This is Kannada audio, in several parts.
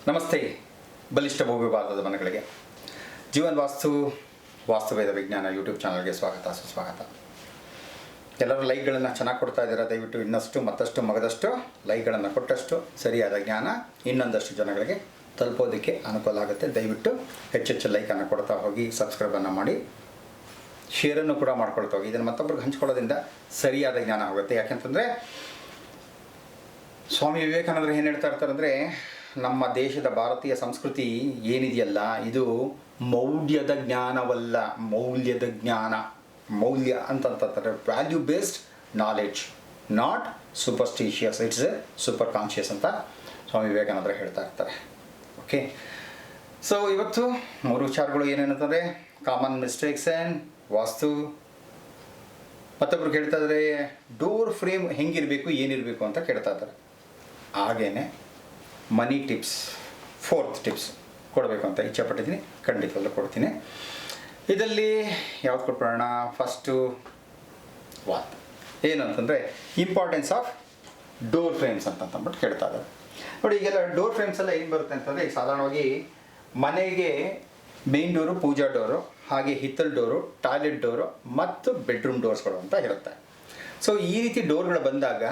ನಮಸ್ತೆ. ಬಲಿಷ್ಠ ಭವ್ಯ ಭಾರತದ ಮನೆಗಳಿಗೆ ಜೀವನ್ ವಾಸ್ತು ವಾಸ್ತುವೇದ ವಿಜ್ಞಾನ ಯೂಟ್ಯೂಬ್ ಚಾನಲ್ಗೆ ಸ್ವಾಗತ ಸುಸ್ವಾಗತ. ಎಲ್ಲರೂ ಲೈಕ್ಗಳನ್ನು ಚೆನ್ನಾಗಿ ಕೊಡ್ತಾ ಇದ್ದೀರಾ. ದಯವಿಟ್ಟು ಇನ್ನಷ್ಟು ಮತ್ತಷ್ಟು ಮಗದಷ್ಟು ಲೈಕ್ಗಳನ್ನು ಕೊಟ್ಟಷ್ಟು ಸರಿಯಾದ ಜ್ಞಾನ ಇನ್ನೊಂದಷ್ಟು ಜನಗಳಿಗೆ ತಲುಪೋದಕ್ಕೆ ಅನುಕೂಲ ಆಗುತ್ತೆ. ದಯವಿಟ್ಟು ಹೆಚ್ಚೆಚ್ಚು ಲೈಕನ್ನು ಕೊಡ್ತಾ ಹೋಗಿ, ಸಬ್ಸ್ಕ್ರೈಬನ್ನು ಮಾಡಿ, ಶೇರನ್ನು ಕೂಡ ಮಾಡ್ಕೊಳ್ತಾ ಹೋಗಿ. ಇದನ್ನು ಮತ್ತೊಬ್ಬರಿಗೆ ಹಂಚ್ಕೊಳ್ಳೋದ್ರಿಂದ ಸರಿಯಾದ ಜ್ಞಾನ ಆಗುತ್ತೆ. ಯಾಕೆಂತಂದರೆ ಸ್ವಾಮಿ ವಿವೇಕಾನಂದರು ಏನು ಹೇಳ್ತಾ ಇರ್ತಾರೆ ಅಂದರೆ, ನಮ್ಮ ದೇಶದ ಭಾರತೀಯ ಸಂಸ್ಕೃತಿ ಏನಿದೆಯಲ್ಲ ಇದು ಮೌಲ್ಯದ ಜ್ಞಾನವಲ್ಲ, ಮೌಲ್ಯದ ಜ್ಞಾನ. ಮೌಲ್ಯ ಅಂತಂತಾರೆ value based knowledge, not superstitious, it's a super conscious ಅಂತ ಸ್ವಾಮಿ ವಿವೇಕಾನಂದರು ಹೇಳ್ತಾ ಇರ್ತಾರೆ. ಓಕೆ, ಸೊ ಇವತ್ತು ಮೂರು ವಿಚಾರಗಳು ಏನೇನಂತಂದರೆ ಕಾಮನ್ ಮಿಸ್ಟೇಕ್ಸ್ ಆ್ಯಂಡ್ ವಾಸ್ತು. ಮತ್ತೊಬ್ರು ಕೇಳ್ತಾ ಇದ್ದಾರೆ ಡೋರ್ ಫ್ರೇಮ್ ಹೆಂಗಿರಬೇಕು ಏನಿರಬೇಕು ಅಂತ ಕೇಳ್ತಾ ಇದ್ದಾರೆ. ಹಾಗೇನೆ ಮನಿ ಟಿಪ್ಸ್, 4th ಟಿಪ್ಸ್ ಕೊಡಬೇಕು ಅಂತ ಇಚ್ಛೆಪಟ್ಟಿದ್ದೀನಿ. ಖಂಡಿತವಾಗ್ಲೂ ಕೊಡ್ತೀನಿ. ಇದರಲ್ಲಿ ಯಾವ್ದು ಕೊಟ್ಬಿಡೋಣ? ಫಸ್ಟು ವಾತ್ ಏನು ಅಂತಂದರೆ ಇಂಪಾರ್ಟೆನ್ಸ್ ಆಫ್ ಡೋರ್ ಫ್ರೇಮ್ಸ್ ಅಂತಂದ್ಬಿಟ್ಟು ಕೇಳ್ತಾ ಇದ್ದಾರೆ. ನೋಡಿ, ಈಗೆಲ್ಲ ಡೋರ್ ಫ್ರೇಮ್ಸ್ ಎಲ್ಲ ಏನು ಬರುತ್ತೆ ಅಂತಂದರೆ, ಈಗ ಸಾಧಾರಣವಾಗಿ ಮನೆಗೆ ಮೇನ್ ಡೋರು, ಪೂಜಾ ಡೋರು, ಹಾಗೆ ಹಿತ್ತಲ್ ಡೋರು, ಟಾಯ್ಲೆಟ್ ಡೋರು ಮತ್ತು ಬೆಡ್ರೂಮ್ ಡೋರ್ಸ್ಗಳು ಅಂತ ಇರುತ್ತೆ. ಸೊ ಈ ರೀತಿ ಡೋರ್ಗಳು ಬಂದಾಗ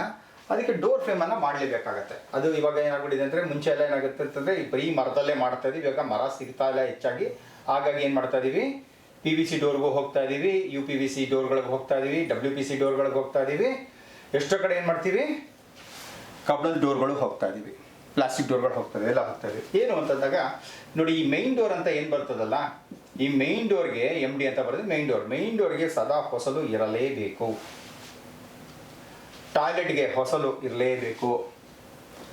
ಅದಕ್ಕೆ ಡೋರ್ ಫ್ರೇಮನ್ನು ಮಾಡಲೇಬೇಕಾಗತ್ತೆ. ಅದು ಇವಾಗ ಏನಾಗ್ಬಿಟ್ಟಿದೆ ಅಂದರೆ, ಮುಂಚೆ ಎಲ್ಲ ಏನಾಗುತ್ತೆ ಅಂತಂದರೆ ಬರೀ ಮರದಲ್ಲೇ ಮಾಡ್ತಾ ಇದೀವಿ. ಇವಾಗ ಮರ ಸಿಗ್ತಾ ಇಲ್ಲ ಹೆಚ್ಚಾಗಿ. ಹಾಗಾಗಿ ಏನು ಮಾಡ್ತಾ ಇದ್ದೀವಿ, PVC ಡೋರ್ಗೂ ಹೋಗ್ತಾ ಇದ್ದೀವಿ, UPVC ಡೋರ್ಗಳಿಗೆ ಹೋಗ್ತಾ ಇದ್ದೀವಿ, WPC ಡೋರ್ಗಳಿಗೆ ಹೋಗ್ತಾ ಇದ್ದೀವಿ. ಎಷ್ಟೋ ಕಡೆ ಏನು ಮಾಡ್ತೀವಿ, ಕಬ್ಬಿಣದ ಡೋರ್ಗಳು ಹೋಗ್ತಾ ಇದ್ದೀವಿ, ಪ್ಲಾಸ್ಟಿಕ್ ಡೋರ್ಗಳು ಹೋಗ್ತಾ ಇದ್ದೀವಿ, ಎಲ್ಲ ಹೋಗ್ತಾ ಇದ್ದೀವಿ. ಏನು ಅಂತಂದಾಗ ನೋಡಿ, ಈ ಮೈನ್ ಡೋರ್ ಅಂತ ಏನು ಬರ್ತದಲ್ಲ, ಈ ಮೈನ್ ಡೋರ್ಗೆ MD ಅಂತ ಬರೋದು ಮೈನ್ ಡೋರ್ಗೆ ಸದಾ ಹೊಸಲು ಇರಲೇಬೇಕು. ಟಾಯ್ಲೆಟ್ಗೆ ಹೊಸಲು ಇರಲೇಬೇಕು.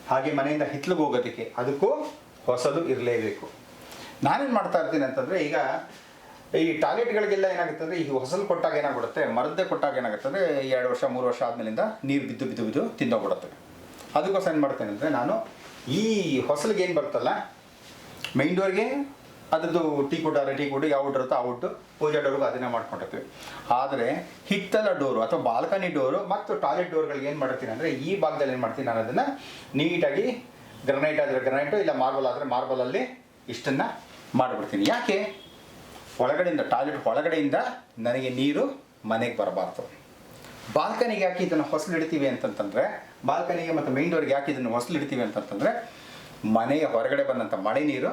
ಹಾಗೆ ಮನೆಯಿಂದ ಹಿತ್ಲಿಗೆ ಹೋಗೋದಕ್ಕೆ ಅದಕ್ಕೂ ಹೊಸಲು ಇರಲೇಬೇಕು. ನಾನೇನು ಮಾಡ್ತಾ ಇರ್ತೀನಿ ಅಂತಂದರೆ, ಈಗ ಈ ಟಾಯ್ಲೆಟ್ಗಳಿಗೆಲ್ಲ ಏನಾಗುತ್ತೆ ಅಂದರೆ, ಈ ಹೊಸಲು ಕೊಟ್ಟಾಗ ಏನಾಗ್ಬಿಡುತ್ತೆ, ಮರದ್ದೇ ಕೊಟ್ಟಾಗ ಏನಾಗುತ್ತೆ ಅಂದರೆ 2 ವರ್ಷ 3 ವರ್ಷ ಆದಮೇಲಿಂದ ನೀರು ಬಿದ್ದು ಬಿದ್ದು ಬಿದ್ದು ತಿಂದೋಗ್ಬಿಡುತ್ತೆ. ಅದಕ್ಕೋಸ್ಕರ ಏನು ಮಾಡ್ತೇನೆ ಅಂದರೆ, ನಾನು ಈ ಹೊಸಲಿಗೆ ಏನು ಬರುತ್ತಲ್ಲ ಮೈನ್ ಡೋರ್ಗೆ ಅದರದ್ದು ಟೀ ಕುಡ್ ಯಾವ ವುಡ್ ಇರುತ್ತೋ ಆ ವುಡ್ಡು, ಪೂಜಾ ಡೋರ್ಗೂ ಅದನ್ನೇ ಮಾಡ್ಕೊಂಡಿರ್ತೀವಿ. ಆದರೆ ಹಿತ್ತಲ ಡೋರು ಅಥವಾ ಬಾಲ್ಕನಿ ಡೋರು ಮತ್ತು ಟಾಯ್ಲೆಟ್ ಡೋರ್ಗಳಿಗೆ ಏನು ಮಾಡಿರ್ತೀನಿ ಅಂದರೆ, ಈ ಭಾಗದಲ್ಲಿ ಏನು ಮಾಡ್ತೀನಿ, ನಾನು ಅದನ್ನು ನೀಟಾಗಿ ಗ್ರನೈಟ್ ಆದರೆ ಗ್ರನೈಟು, ಇಲ್ಲ ಮಾರ್ಬಲ್ ಆದರೆ ಮಾರ್ಬಲಲ್ಲಿ ಇಷ್ಟನ್ನು ಮಾಡಿಬಿಡ್ತೀನಿ. ಯಾಕೆ? ಒಳಗಡೆಯಿಂದ, ಟಾಯ್ಲೆಟ್ ಒಳಗಡೆಯಿಂದ ನನಗೆ ನೀರು ಮನೆಗೆ ಬರಬಾರ್ದು. ಬಾಲ್ಕನಿಗೆ ಯಾಕೆ ಇದನ್ನು ಹೊಸಲು ಇಡ್ತೀವಿ ಅಂತಂತಂದರೆ, ಬಾಲ್ಕನಿಗೆ ಮತ್ತು ಮೈನ್ ಡೋರ್ಗೆ ಯಾಕೆ ಇದನ್ನು ಹೊಸಲು ಇಡ್ತೀವಿ ಅಂತಂತಂದರೆ, ಮನೆಯ ಹೊರಗಡೆ ಬಂದಂಥ ಮಳೆ ನೀರು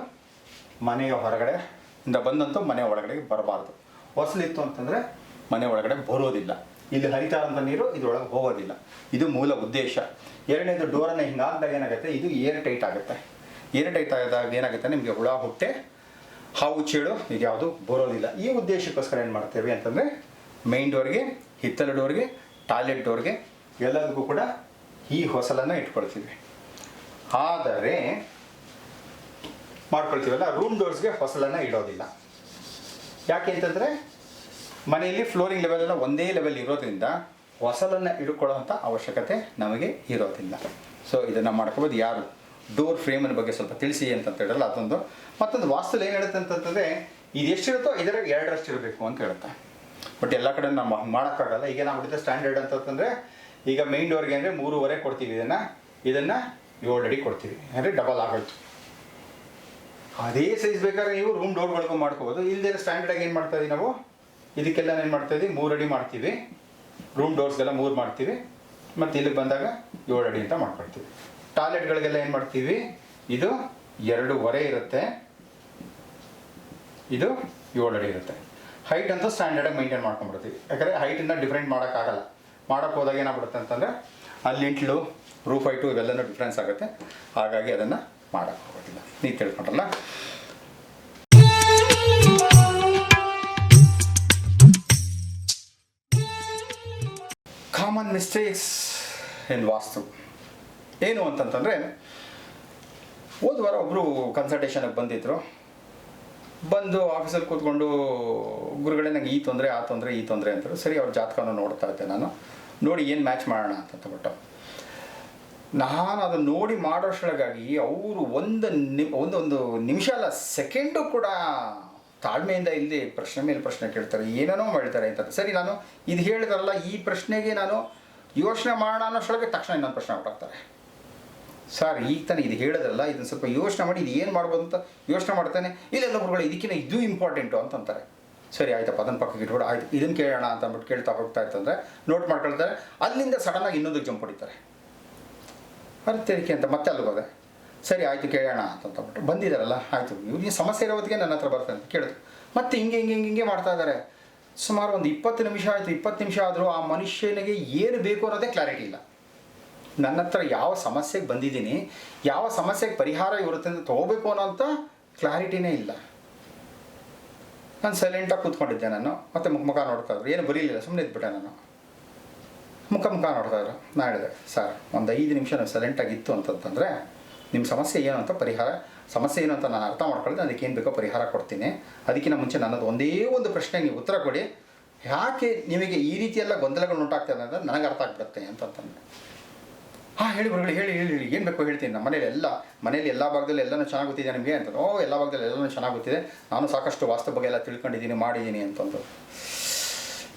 ಮನೆಯ ಹೊರಗಡೆ ಇಂದ ಬಂದಂತೂ ಮನೆಯ ಒಳಗಡೆಗೆ ಬರಬಾರ್ದು. ಹೊಸಲಿತ್ತು ಅಂತಂದರೆ ಮನೆ ಒಳಗಡೆ ಬರೋದಿಲ್ಲ. ಇಲ್ಲಿ ಹರಿತಾ ಇರೋಂಥ ನೀರು ಇದರೊಳಗೆ ಹೋಗೋದಿಲ್ಲ. ಇದು ಮೂಲ ಉದ್ದೇಶ. ಎರಡನೇದು, ಡೋರನ್ನು ಹಿಂಗಾದಾಗ ಏನಾಗುತ್ತೆ, ಇದು ಏರ್ ಟೈಟ್ ಆಗುತ್ತೆ. ಏರ್ ಟೈಟ್ ಆದಾಗ ಏನಾಗುತ್ತೆ, ನಿಮಗೆ ಹುಳ ಹುಟ್ಟೆ, ಹಾವು ಚೇಳು ಇದು ಯಾವುದು ಬರೋದಿಲ್ಲ. ಈ ಉದ್ದೇಶಕ್ಕೋಸ್ಕರ ಏನು ಮಾಡ್ತೇವೆ ಅಂತಂದರೆ, ಮೈನ್ ಡೋರ್ಗೆ, ಹಿತ್ತಲ ಡೋರ್ಗೆ, ಟಾಯ್ಲೆಟ್ ಡೋರ್ಗೆ ಎಲ್ಲದಕ್ಕೂ ಕೂಡ ಈ ಹೊಸಲನ್ನು ಇಟ್ಕೊಳ್ತೀವಿ. ಆದರೆ ಮಾಡ್ಕೊಳ್ತೀವಲ್ಲ, ರೂಮ್ ಡೋರ್ಸ್ಗೆ ಹೊಸಲನ್ನು ಇಡೋದಿಲ್ಲ. ಯಾಕೆ ಅಂತಂದರೆ, ಮನೆಯಲ್ಲಿ ಫ್ಲೋರಿಂಗ್ ಲೆವೆಲ್ ಎಲ್ಲ ಒಂದೇ ಲೆವೆಲ್ ಇರೋದ್ರಿಂದ ಹೊಸಲನ್ನು ಇಟ್ಕೊಳ್ಳೋವಂಥ ಅವಶ್ಯಕತೆ ನಮಗೆ ಇರೋದಿಲ್ಲ. ಸೊ ಇದನ್ನು ಮಾಡ್ಕೋಬೋದು. ಯಾರು ಡೋರ್ ಫ್ರೇಮಿನ ಬಗ್ಗೆ ಸ್ವಲ್ಪ ತಿಳಿಸಿ ಅಂತ ಹೇಳಲ್ಲ, ಅದೊಂದು. ಮತ್ತೊಂದು ವಾಸ್ತುಲಿ ಏನು ಹೇಳುತ್ತೆ ಅಂತಂದರೆ, ಇದು ಎಷ್ಟಿರುತ್ತೋ ಇದರ 2ರಷ್ಟು ಇರಬೇಕು ಅಂತ ಹೇಳುತ್ತೆ. ಬಟ್ ಎಲ್ಲ ಕಡೆ ನಾವು ಮಾಡೋಕ್ಕಾಗಲ್ಲ. ಈಗ ಏನಾಗ್ಬಿಡುತ್ತೆ ಸ್ಟ್ಯಾಂಡರ್ಡ್ ಅಂತಂದರೆ, ಈಗ ಮೈನ್ ಡೋರ್ಗೆ ಅಂದರೆ 3.5 ಕೊಡ್ತೀವಿ, ಇದನ್ನು 7 ಅಡಿ ಕೊಡ್ತೀವಿ, ಅಂದರೆ ಡಬಲ್ ಆಗೋಯ್ತು. ಅದೇ ಸೈಜ್ ಬೇಕಾದ್ರೆ ನೀವು ರೂಮ್ ಡೋರ್ಗಳಿಗೂ ಮಾಡ್ಕೋಬೋದು. ಇಲ್ಲದೇ ಸ್ಟ್ಯಾಂಡರ್ಡ್ ಆಗಿ ಏನು ಮಾಡ್ತಾ ಇದೀವಿ ನಾವು, ಇದಕ್ಕೆಲ್ಲ ಏನು ಮಾಡ್ತಾ ಇದೀವಿ, 3 ಅಡಿ ಮಾಡ್ತೀವಿ. ರೂಮ್ ಡೋರ್ಸ್ಗೆಲ್ಲ 3 ಮಾಡ್ತೀವಿ, ಮತ್ತು ಇಲ್ಲಿಗೆ ಬಂದಾಗ 7 ಅಡಿ ಅಂತ ಮಾಡ್ಕೊಳ್ತೀವಿ. ಟಾಯ್ಲೆಟ್ಗಳಿಗೆಲ್ಲ ಏನು ಮಾಡ್ತೀವಿ, ಇದು 2.5 ಇರುತ್ತೆ, ಇದು 7 ಅಡಿ ಇರುತ್ತೆ. ಹೈಟ್ ಅಂತೂ ಸ್ಟ್ಯಾಂಡರ್ಡಾಗಿ ಮೇಂಟೈನ್ ಮಾಡ್ಕೊಂಡ್ಬಿಡ್ತೀವಿ. ಯಾಕಂದರೆ ಹೈಟನ್ನು ಡಿಫ್ರೆಂಟ್ ಮಾಡೋಕ್ಕಾಗಲ್ಲ. ಮಾಡೋಕ್ಕೆ ಹೋದಾಗ ಏನಾಗ್ಬಿಡುತ್ತೆ ಅಂತಂದರೆ, ಅಲ್ಲಿ ಇಂಟ್ಲು, ರೂಫ್ ಹೈಟು ಇವೆಲ್ಲನೂ ಡಿಫ್ರೆನ್ಸ್ ಆಗುತ್ತೆ. ಹಾಗಾಗಿ ಅದನ್ನು ಮಾಡೋಕ್ಕೆ ಹೋಗೋದಿಲ್ಲ. ನೀವು ತಿಳ್ಕೊಂಡ್ರಲ್ಲ. ಕಾಮನ್ ಮಿಸ್ಟೇಕ್ಸ್ ಇನ್ ವಾಸ್ತು ಏನು ಅಂತಂತಂದರೆ, ಹೋದ ವಾರ ಒಬ್ಬರು ಕನ್ಸಲ್ಟೇಷನ್ಗೆ ಬಂದಿದ್ದರು. ಬಂದು ಆಫೀಸಲ್ಲಿ ಕೂತ್ಕೊಂಡು, ಗುರುಗಳೇ ನಂಗೆ ಈ ತೊಂದರೆ ಆ ತೊಂದರೆ ಈ ತೊಂದರೆ ಅಂತಾರೆ. ಸರಿ, ಅವ್ರ ಜಾತಕವನ್ನು ನೋಡ್ತಾ ಇದ್ದೆ ನಾನು. ನೋಡಿ ಏನು ಮ್ಯಾಚ್ ಮಾಡೋಣ ಅಂತಂದ್ಬಿಟ್ಟು ನಾನು ಅದನ್ನು ನೋಡಿ ಮಾಡೋಷ್ಟೊಳಗಾಗಿ ಅವರು ಒಂದು ನಿಮಿಷ ಅಲ್ಲ, ಸೆಕೆಂಡು ಕೂಡ ತಾಳ್ಮೆಯಿಂದ ಇಲ್ಲಿ ಪ್ರಶ್ನೆ ಮೇಲೆ ಪ್ರಶ್ನೆ ಕೇಳ್ತಾರೆ, ಏನೇನೋ ಮಾಡ್ತಾರೆ ಅಂತ. ಸರಿ, ನಾನು ಇದು ಹೇಳಿದ್ರಲ್ಲ, ಈ ಪ್ರಶ್ನೆಗೆ ನಾನು ಯೋಚನೆ ಮಾಡೋಣ ಅನ್ನೋಷ್ಟೊಳಗೆ ತಕ್ಷಣ ಇನ್ನೊಂದು ಪ್ರಶ್ನೆ ಹೊರಟಾಗ್ತಾರೆ. ಸರ್ ಈಗ ತಾನೇ ಇದು ಹೇಳಿದ್ರಲ್ಲ, ಇದನ್ನು ಸ್ವಲ್ಪ ಯೋಚನೆ ಮಾಡಿ ಇದು ಏನು ಮಾಡ್ಬೋದು ಅಂತ ಯೋಚನೆ ಮಾಡ್ತಾನೆ. ಇಲ್ಲೆಲ್ಲ ಗುರುಗಳು ಇದಕ್ಕಿಂತ ಇದು ಇಂಪಾರ್ಟೆಂಟು ಅಂತಂತಾರೆ. ಸರಿ ಆಯ್ತಪ್ಪ, ಅದನ್ನು ಪಕ್ಕಕ್ಕೆ ಇಟ್ಬಿಡು, ಆಯ್ತು ಇದನ್ನು ಕೇಳೋಣ ಅಂತ ಅಂದ್ಬಿಟ್ಟು ಕೇಳ್ತಾ ಹೋಗ್ತಾ ಇರ್ತಂದರೆ ನೋಟ್ ಮಾಡ್ಕೊಳ್ತಾರೆ. ಅಲ್ಲಿಂದ ಸಡನ್ನಾಗಿ ಇನ್ನೊಂದಕ್ಕೆ ಜಂಪ್ ಹೊಡಿತಾರೆ. ಅರ್ಥಕ್ಕೆ ಅಂತ ಮತ್ತೆ ಅಲ್ಲಿಗೆ ಹೋದೆ. ಸರಿ ಆಯಿತು ಕೇಳೋಣ ಅಂತಂದ್ಬಿಟ್ಟು ಬಂದಿದ್ದಾರಲ್ಲ, ಆಯಿತು ಇವ್ರಿಗೆ ಸಮಸ್ಯೆ ಇರೋದಕ್ಕೆ ನನ್ನ ಹತ್ರ ಬರ್ತಾರೆ ಅಂತ ಕೇಳಿದ್ರು. ಮತ್ತೆ ಹಿಂಗೆ ಮಾಡ್ತಾ ಇದ್ದಾರೆ. ಸುಮಾರು ಒಂದು 20 ನಿಮಿಷ ಆಯಿತು. 20 ನಿಮಿಷ ಆದರೂ ಆ ಮನುಷ್ಯನಿಗೆ ಏನು ಬೇಕು ಅನ್ನೋದೇ ಕ್ಲಾರಿಟಿ ಇಲ್ಲ. ನನ್ನ ಹತ್ರ ಯಾವ ಸಮಸ್ಯೆಗೆ ಬಂದಿದ್ದೀನಿ, ಯಾವ ಸಮಸ್ಯೆಗೆ ಪರಿಹಾರ ಇರುತ್ತೆ ಅಂತ ತೊಗೋಬೇಕು ಅನ್ನೋಂಥ ಕ್ಲಾರಿಟಿನೇ ಇಲ್ಲ. ನಾನು ಸೈಲೆಂಟಾಗಿ ಕೂತ್ಕೊಂಡಿದ್ದೆ. ನಾನು ಮತ್ತೆ ಮುಖ ನೋಡ್ತಾ ಇದ್ರು, ಏನು ಬರೀಲಿಲ್ಲ, ಸುಮ್ಮನೆ ಇದ್ಬಿಟ್ಟೆ. ನಾನು ಮುಖ ನೋಡ್ತಾ ಇದ್ರು. ನಾನು ಹೇಳಿದೆ, ಸರ್ ಒಂದು 5 ನಿಮಿಷ ನಾವು ಸೈಲೆಂಟಾಗಿತ್ತು ಅಂತಂತಂದರೆ ನಿಮ್ಮ ಸಮಸ್ಯೆ ಏನು ಅಂತ ಸಮಸ್ಯೆ ಏನು ಅಂತ ನಾನು ಅರ್ಥ ಮಾಡ್ಕೊಳ್ತೀನಿ, ಅದಕ್ಕೆ ಏನು ಬೇಕೋ ಪರಿಹಾರ ಕೊಡ್ತೀನಿ. ಅದಕ್ಕಿಂತ ಮುಂಚೆ ನನ್ನದು ಒಂದೇ ಒಂದು ಪ್ರಶ್ನೆಗೆ ನೀವು ಉತ್ತರ ಕೊಡಿ, ಯಾಕೆ ನಿಮಗೆ ಈ ರೀತಿಯೆಲ್ಲ ಗೊಂದಲಗಳು ಉಂಟಾಗ್ತದೆ ಅಂತ ನನಗೆ ಅರ್ಥ ಆಗ್ಬಿಡುತ್ತೆ ಅಂತಂತಂದರೆ. ಹಾಂ ಹೇಳಿ ಬರಲಿ, ಹೇಳಿ ಏನು ಬೇಕೋ ಹೇಳ್ತೀನಿ. ನಮ್ಮ ಮನೇಲಿ ಎಲ್ಲ ಭಾಗದಲ್ಲಿ ಎಲ್ಲನೂ ಚೆನ್ನಾಗಿ ಗೊತ್ತಿದೆ ನಿಮಗೆ ಅಂತ. ಎಲ್ಲ ಭಾಗದಲ್ಲಿ ಎಲ್ಲನೂ ಚೆನ್ನಾಗಿ ಗೊತ್ತಿದೆ, ನಾನು ಸಾಕಷ್ಟು ವಾಸ್ತು ಬಗ್ಗೆ ಎಲ್ಲ ತಿಳ್ಕೊಂಡಿದ್ದೀನಿ, ಮಾಡಿದ್ದೀನಿ ಅಂತಂದು.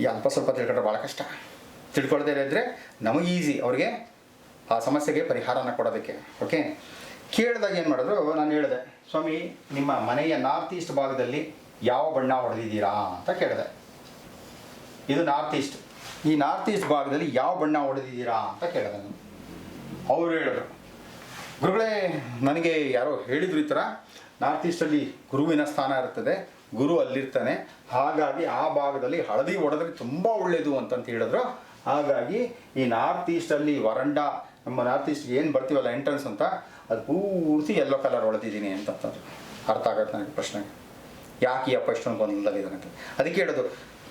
ಈ ಅಲ್ಪ ಸ್ವಲ್ಪ ತಿಳ್ಕೊಂಡ್ರೆ ಭಾಳ ಕಷ್ಟ. ತಿಳ್ಕೊಳ್ದೇ ಇದ್ದರೆ ನಮಗೆ ಈಸಿ ಅವ್ರಿಗೆ ಆ ಸಮಸ್ಯೆಗೆ ಪರಿಹಾರನ ಕೊಡೋದಕ್ಕೆ. ಓಕೆ, ಕೇಳಿದಾಗ ಏನು ಮಾಡಿದ್ರು, ನಾನು ಹೇಳಿದೆ, ಸ್ವಾಮಿ ನಿಮ್ಮ ಮನೆಯ ನಾರ್ತ್ ಈಸ್ಟ್ ಭಾಗದಲ್ಲಿ ಯಾವ ಬಣ್ಣ ಹೊಡೆದಿದ್ದೀರಾ ಅಂತ ಕೇಳಿದೆ. ಇದು ನಾರ್ತ್ ಈಸ್ಟ್, ಈ ನಾರ್ತ್ ಈಸ್ಟ್ ಭಾಗದಲ್ಲಿ ಯಾವ ಬಣ್ಣ ಹೊಡೆದಿದ್ದೀರಾ ಅಂತ ಕೇಳಿದೆ ನಾನು. ಅವರು ಹೇಳಿದ್ರು, ಗುರುಗಳೇ ನನಗೆ ಯಾರೋ ಹೇಳಿದ್ರು ಈ ಥರ ನಾರ್ತ್ ಈಸ್ಟಲ್ಲಿ ಗುರುವಿನ ಸ್ಥಾನ ಇರ್ತದೆ, ಗುರು ಅಲ್ಲಿರ್ತಾನೆ, ಹಾಗಾಗಿ ಆ ಭಾಗದಲ್ಲಿ ಹಳದಿ ಹೊಡೆದ್ರೆ ತುಂಬ ಒಳ್ಳೆಯದು ಅಂತಂತ ಹೇಳಿದ್ರು. ಹಾಗಾಗಿ ಈ ನಾರ್ತ್ ಈಸ್ಟಲ್ಲಿ ವರಂಡಾ, ನಮ್ಮ ನಾರ್ತ್ ಈಸ್ಟ್ಗೆ ಏನು ಬರ್ತೀವಲ್ಲ ಎಂಟ್ರೆನ್ಸ್ ಅಂತ, ಅದು ಪೂರ್ತಿ ಯೆಲ್ಲೋ ಕಲರ್ ಹೊಡೆದಿದ್ದೀನಿ ಅಂತಂತಂದ್ರು. ಅರ್ಥ ಆಗುತ್ತೆ ನನಗೆ ಪ್ರಶ್ನೆಗೆ, ಯಾಕೆ ಈ ಅಪ್ಪ ಇಷ್ಟೊಂದು ಗೊಂದಲದಿದ್ದಾನೆ ಅಂತ. ಅದಕ್ಕೆ ಹೇಳೋದು,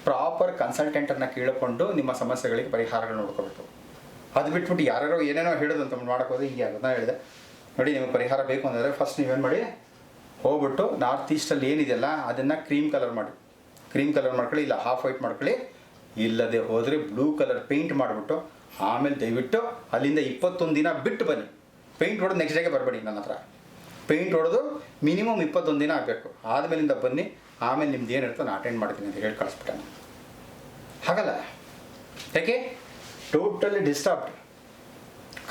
ಪ್ರಾಪರ್ ಕನ್ಸಲ್ಟೆಂಟನ್ನು ಕೇಳಿಕೊಂಡು ನಿಮ್ಮ ಸಮಸ್ಯೆಗಳಿಗೆ ಪರಿಹಾರಗಳು ನೋಡ್ಕೋಬೇಕು. ಅದು ಬಿಟ್ಬಿಟ್ಟು ಯಾರ್ಯಾರೋ ಏನೇನೋ ಹೇಳೋದು ಅಂತ ಮಾಡೋಕ್ಕೋದ್ರೆ ಹಿಂಗೆ ಆಗೋದು. ನಾನು ಹೇಳಿದೆ, ನೋಡಿ ನಿಮಗೆ ಪರಿಹಾರ ಬೇಕು ಅಂದರೆ ಫಸ್ಟ್ ನೀವೇನು ಮಾಡಿ, ಹೋಗ್ಬಿಟ್ಟು ನಾರ್ತ್ ಈಸ್ಟಲ್ಲಿ ಏನಿದೆಯಲ್ಲ ಅದನ್ನು ಕ್ರೀಮ್ ಕಲರ್ ಮಾಡ್ಕೊಳ್ಳಿ, ಇಲ್ಲ ಹಾಫ್ ವೈಟ್ ಮಾಡ್ಕೊಳ್ಳಿ, ಇಲ್ಲದೆ ಹೋದರೆ ಬ್ಲೂ ಕಲರ್ ಪೇಂಟ್ ಮಾಡಿಬಿಟ್ಟು ಆಮೇಲೆ ದಯವಿಟ್ಟು ಅಲ್ಲಿಂದ 21 ದಿನ ಬಿಟ್ಟು ಬನ್ನಿ. ಪೇಂಟ್ ಹೊಡೆದು ನೆಕ್ಸ್ಟ್ ಡೇಗೆ ಬರಬೇಡಿ ನನ್ನ ಹತ್ರ. ಪೇಂಟ್ ಹೊಡೆದು ಮಿನಿಮಮ್ 21 ದಿನ ಆಗಬೇಕು. ಆದಮೇಲಿಂದ ಬನ್ನಿ, ಆಮೇಲೆ ನಿಮ್ದು ಏನಿರ್ತೋ ನಾನು ಅಟೆಂಡ್ ಮಾಡ್ತೀನಿ ಅಂತ ಹೇಳಿ ಕಳಿಸ್ಬಿಟ್ಟೆ ನಾನು. ಹಾಗಲ್ಲ, ಯಾಕೆ ಟೋಟಲಿ ಡಿಸ್ಟರ್ಬ್ಡ್,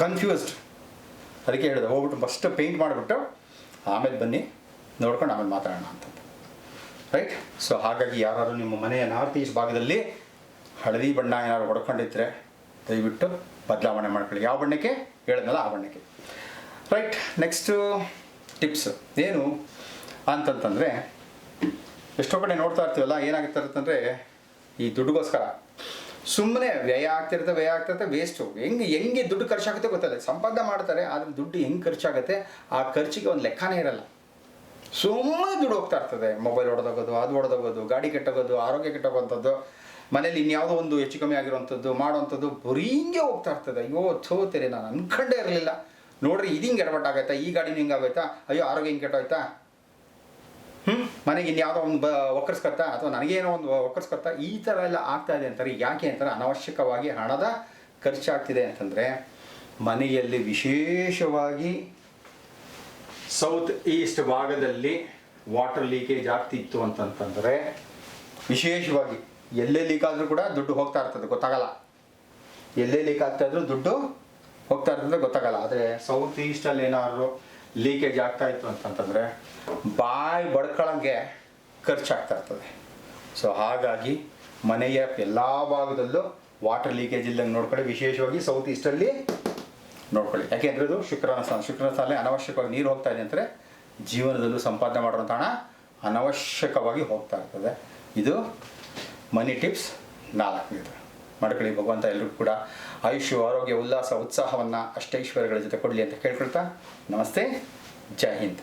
ಕನ್ಫ್ಯೂಸ್ಡ್. ಅದಕ್ಕೆ ಹೇಳಿದೆ, ಹೋಗ್ಬಿಟ್ಟು ಫಸ್ಟ್ ಪೇಂಟ್ ಮಾಡಿಬಿಟ್ಟು ಆಮೇಲೆ ಬನ್ನಿ, ನೋಡ್ಕೊಂಡು ಆಮೇಲೆ ಮಾತಾಡೋಣ ಅಂತ. ರೈಟ್. ಸೊ ಹಾಗಾಗಿ ಯಾರು ನಿಮ್ಮ ಮನೆಯ ನಾರ್ತ್ ಈಸ್ಟ್ ಭಾಗದಲ್ಲಿ ಹಳದಿ ಬಣ್ಣ ಏನಾದ್ರು ಹೊಡ್ಕೊಂಡಿದ್ರೆ ದಯವಿಟ್ಟು ಬದಲಾವಣೆ ಮಾಡ್ಕೊಳ್ಳಿ. ಯಾವ ಬಣ್ಣಕ್ಕೆ ಹೇಳಿದ್ನಲ್ಲ ಆ ಬಣ್ಣಕ್ಕೆ. ರೈಟ್. ನೆಕ್ಸ್ಟು ಟಿಪ್ಸ್ ಏನು ಅಂತಂತಂದರೆ, ಎಷ್ಟೋ ಕಡೆ ನೋಡ್ತಾ ಇರ್ತೀವಲ್ಲ, ಏನಾಗ್ತಿರುತ್ತಂದರೆ ಈ ದುಡ್ಡುಗೋಸ್ಕರ ಸುಮ್ಮನೆ ವ್ಯಯ ಆಗ್ತಿರುತ್ತೆ ವೇಸ್ಟು. ಹೆಂಗೆ ದುಡ್ಡು ಖರ್ಚಾಗುತ್ತೆ ಗೊತ್ತಲ್ಲ. ಸಂಪಾದನೆ ಮಾಡ್ತಾರೆ, ಆದರೆ ದುಡ್ಡು ಹೆಂಗೆ ಖರ್ಚಾಗುತ್ತೆ ಆ ಖರ್ಚಿಗೆ ಒಂದು ಲೆಕ್ಕನೇ ಇರಲ್ಲ. ಸುಮ್ಮನೆ ದುಡ್ಡು ಹೋಗ್ತಾ ಇರ್ತದೆ. ಮೊಬೈಲ್ ಹೊಡೆದೋಗೋದು, ಅದು ಹೊಡೆದೋಗೋದು, ಗಾಡಿ ಕೆಟ್ಟೋಗೋದು, ಆರೋಗ್ಯ ಕೆಟ್ಟೋಗೋವಂಥದ್ದು, ಮನೇಲಿ ಇನ್ಯಾವುದೋ ಒಂದು ಹೆಚ್ಚು ಕಮ್ಮಿ ಆಗಿರೋವಂಥದ್ದು ಮಾಡೋವಂಥದ್ದು ಬರೀ ಹಿಂಗೆ ಹೋಗ್ತಾ ಇರ್ತದೆ. ಅಯ್ಯೋ ಥೋತೆರೆ, ನಾನು ಅಂದ್ಕೊಂಡೇ ಇರಲಿಲ್ಲ. ನೋಡ್ರಿ ಇದು ಹಿಂಗೆ ಎಡವಟ್ಟಾಗೈತಾ, ಈ ಗಾಡಿನ ಹಿಂಗೆ ಆಗೋಯ್ತಾ, ಅಯ್ಯೋ ಆರೋಗ್ಯ ಹಿಂಗೆ ಕೆಟ್ಟೋಯ್ತಾ, ಮನೆಗೆ ಇನ್ಯಾವುದೋ ಒಂದು ಒಕ್ಕರ್ಸ್ಕೊತ್ತಾ, ಅಥವಾ ನನಗೇನೋ ಒಂದು ಒಕ್ಕರ್ಸ್ಕೊತ್ತಾ, ಈ ಥರ ಎಲ್ಲ ಆಗ್ತಾ ಇದೆ ಅಂತಾರೆ. ಯಾಕೆ ಅಂತಾರೆ, ಅನವಶ್ಯಕವಾಗಿ ಹಣದ ಖರ್ಚಾಗ್ತಿದೆ ಅಂತಂದರೆ, ಮನೆಯಲ್ಲಿ ವಿಶೇಷವಾಗಿ ಸೌತ್ ಈಸ್ಟ್ ಭಾಗದಲ್ಲಿ ವಾಟರ್ ಲೀಕೇಜ್ ಆಗ್ತಿತ್ತು ಅಂತಂತಂದರೆ, ವಿಶೇಷವಾಗಿ ಎಲ್ಲೇ ಲೀಕ್ ಆದರೂ ಕೂಡ ದುಡ್ಡು ಹೋಗ್ತಾ ಇರ್ತದೆ, ಗೊತ್ತಾಗಲ್ಲ. ಎಲ್ಲೇ ಲೀಕ್ ಆಗ್ತಾ ಇದ್ರೂ ದುಡ್ಡು ಹೋಗ್ತಾ ಇರ್ತದೆ, ಗೊತ್ತಾಗಲ್ಲ. ಆದರೆ ಸೌತ್ ಈಸ್ಟಲ್ಲಿ ಏನಾದ್ರು ಲೀಕೇಜ್ ಆಗ್ತಾ ಇತ್ತು ಅಂತಂತಂದರೆ ಬಾಯಿ ಬಡ್ಕೊಳ್ಳೋಂಗೆ ಖರ್ಚಾಗ್ತಾ ಇರ್ತದೆ. ಸೊ ಹಾಗಾಗಿ ಮನೆಯ ಎಲ್ಲ ಭಾಗದಲ್ಲೂ ವಾಟರ್ ಲೀಕೇಜ್ ಇಲ್ಲಂಗೆ ನೋಡ್ಕೊಳ್ಳಿ. ವಿಶೇಷವಾಗಿ ಸೌತ್ ಈಸ್ಟಲ್ಲಿ ನೋಡ್ಕೊಳ್ಳಿ. ಯಾಕೆಂದರೆ ಇದು ಶುಕ್ರನ ಸ್ಥಾನದಲ್ಲಿ ಅನವಶ್ಯಕವಾಗಿ ನೀರು ಹೋಗ್ತಾ ಇದೆ ಅಂದರೆ ಜೀವನದಲ್ಲೂ ಸಂಪಾದನೆ ಮಾಡೋಂಥ ಹಣ ಅನವಶ್ಯಕವಾಗಿ ಹೋಗ್ತಾ ಇರ್ತದೆ. ಇದು ಮನಿ ಟಿಪ್ಸ್ 4ನೇದು ಮಾಡ್ಕೊಳ್ಳಿ. ಭಗವಂತ ಎಲ್ಲರಿಗೂ ಕೂಡ ಆಯುಷ್ಯ, ಆರೋಗ್ಯ, ಉಲ್ಲಾಸ, ಉತ್ಸಾಹವನ್ನು, ಅಷ್ಟೈಶ್ವರ್ಯಗಳ ಜೊತೆ ಕೊಡಲಿ ಅಂತ ಕೇಳ್ಕೊಳ್ತಾ, ನಮಸ್ತೆ, ಜೈ ಹಿಂದ್.